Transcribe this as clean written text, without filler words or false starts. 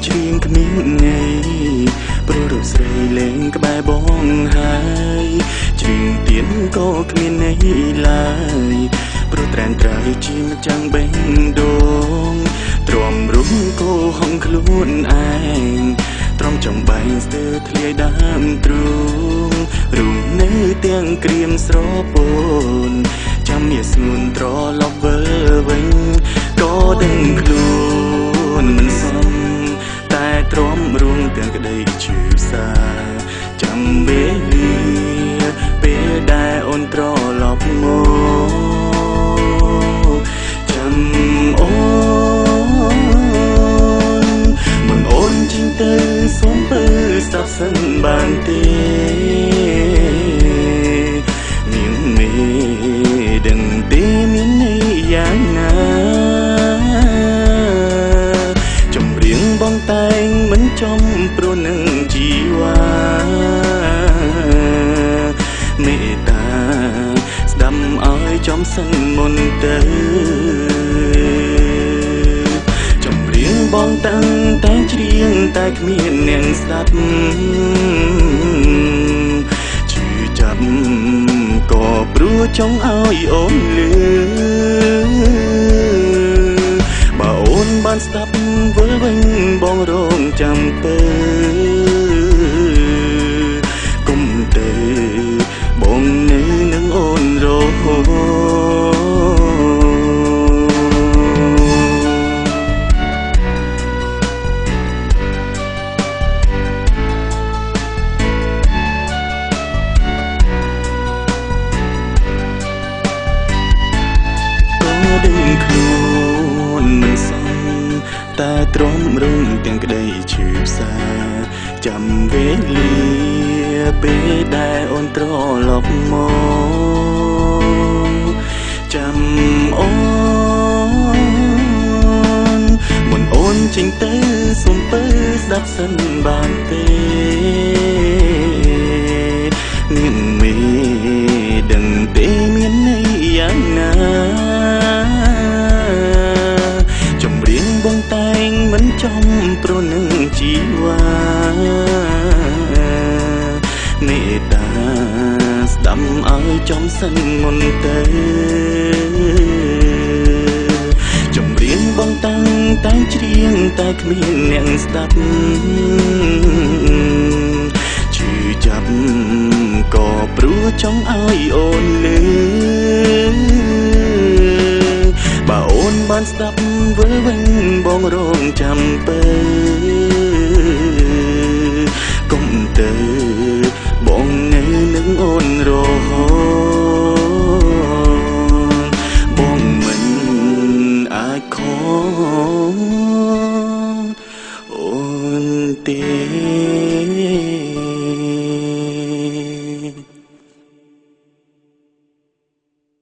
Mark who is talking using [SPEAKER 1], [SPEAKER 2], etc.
[SPEAKER 1] ច្រៀងគ្មានន័យព្រោះរូបស្រីលេងក្បែរបងហើយច្រៀងទៀតក៏គ្មានន័យឡើយព្រោះត្រែនត្រៃជាម្ចាំងបេះដូងទ្រាំរុំក៏ហងខ្លួនឯងត្រង់ចំបែងស្ទើរធ្លាយដើមទ្រូងរូងនៅទាំងក្រៀមស្រពោនចាំមាសស្ងួនត្រឡប់វិលវិញក៏ដឹងខ្លួនមិនសមតែទ្រាំរួងទាំងក្តីឈឺផ្សាចាំវេលាពេលដែលអូនត្រឡប់មកចាំអូនមិនអូនជិះទៅសូមពើស្ដាប់សិនបានទេនាងមេដឹងទេមានន័យយ៉ាងណាចម្រៀងបងតែងមិនចំព្រោះនឹងជីវ៉ាមេត្តាស្ដាប់ឲ្យចំសិនមុនទៅចម្រៀងបងតាំងតែច្រៀងតែគ្មានអ្នកស្ដាប់ជឿចាប់ក៏ព្រោះចង់ឲ្យអូនលឺបើអូនបានស្ដាប់វិលវិញបងរងចាំពើគុំទៅបងនៅនឹងអូនរហូតដឹងខ្លួនមិនសមតែទ្រាំរុំទាំងក្តីឈឺផ្សាចាំវេលាពេលដែលអូនត្រឡប់មកចាំអូនមុនអូនចេញទៅសូមពើស្ដាប់សិនបានទេនាងមេដឹងទេមានន័យយ៉ាងណាចម្រៀងបងតែងមិនចំព្រោះនឹងជីវ៉ាមេត្តាស្ដាប់ឲ្យចំសិនមុនទៅចម្រៀងបងតាំងតែច្រៀងតែគ្មានអ្នកស្ដាប់ជឿចាប់ក៏ព្រោះចង់ឲ្យអូនលឺបើអូនបានស្ដាប់វិលវិញបងរងចាំពើគុំទៅ